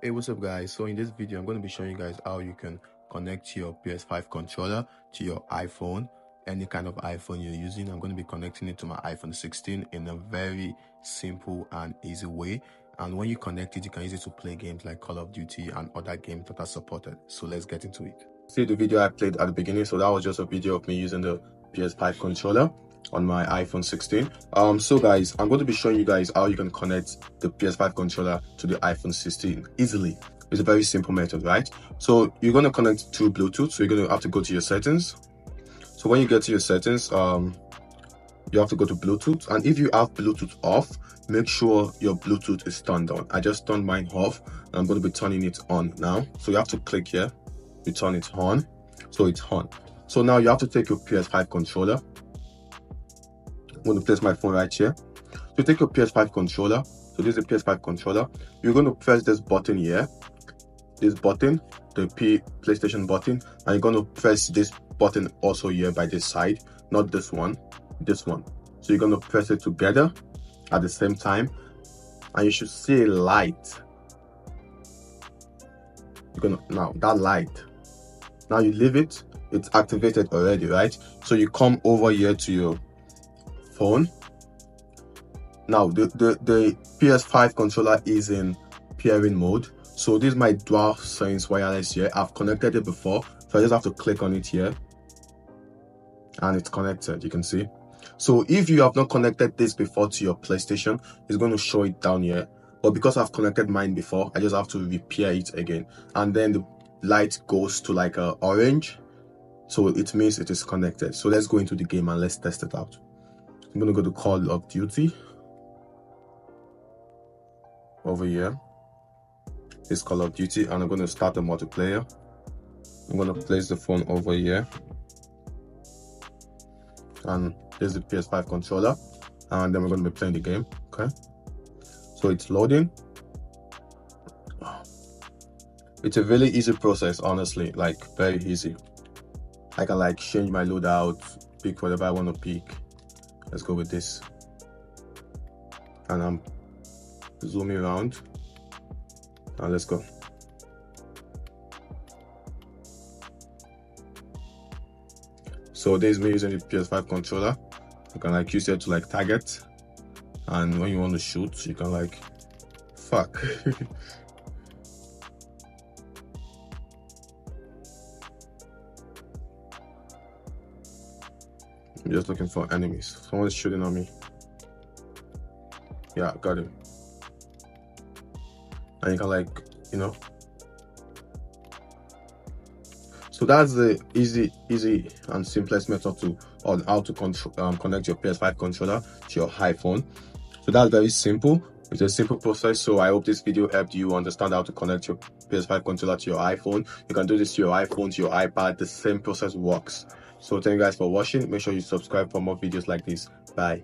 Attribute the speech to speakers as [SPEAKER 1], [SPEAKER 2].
[SPEAKER 1] Hey, what's up guys? So in this video I'm going to be showing you guys how you can connect your PS5 controller to your iPhone, any kind of iPhone you're using. I'm going to be connecting it to my iPhone 16 in a very simple and easy way. And when you connect it, you can use it to play games like Call of Duty and other games that are supported. So let's get into it. See the video I played at the beginning. So that was just a video of me using the PS5 controller on my iPhone 16. So guys, I'm going to be showing you guys how you can connect the PS5 controller to the iPhone 16 easily. It's a very simple method, right? So you're going to connect through Bluetooth. So you're going to have to go to your settings. So when you get to your settings, you have to go to Bluetooth, and if you have Bluetooth off, make sure your Bluetooth is turned on. I just turned mine off and I'm going to be turning it on now. So you have to click here, you turn it on, so it's on. So now you have to take your PS5 controller. I'm going to place my phone right here. So take your PS5 controller. So this is the PS5 controller. You're going to press this button here, this button, the PlayStation button, and you're going to press this button also here by this side, not this one, this one. So you're going to press it together at the same time, and you should see a light. You're gonna, now that light, now you leave it, it's activated already, right? So you come over here to your phone. Now the PS5 controller is in pairing mode. So this is my dual sense wireless here. I've connected it before, so I just have to click on it here and it's connected, you can see. So if you have not connected this before to your PlayStation, it's going to show it down here. But because I've connected mine before, I just have to repair it again. And then the light goes to like a orange. So it means it is connected. So let's go into the game and let's test it out. I'm going to go to Call of Duty. Over here. It's Call of Duty, and I'm going to start the multiplayer. I'm going to place the phone over here. And there's the PS5 controller, and then we're going to be playing the game. Okay, so it's loading. It's a really easy process, honestly, like very easy. I can like change my loadout, pick whatever I want to pick. Let's go with this, and I'm zooming around, and let's go. So there's me using the PS5 controller. You can like use it to like target, and when you want to shoot, you can like fuck. I'm just looking for enemies. Someone's shooting on me. Yeah, got him. And you can like, you know. So that's the easy and simplest method to on how to connect your PS5 controller to your iPhone. So that's very simple. It's a simple process. So I hope this video helped you understand how to connect your PS5 controller to your iPhone. You can do this to your iPhone, to your iPad. The same process works. So thank you guys for watching. Make sure you subscribe for more videos like this. Bye.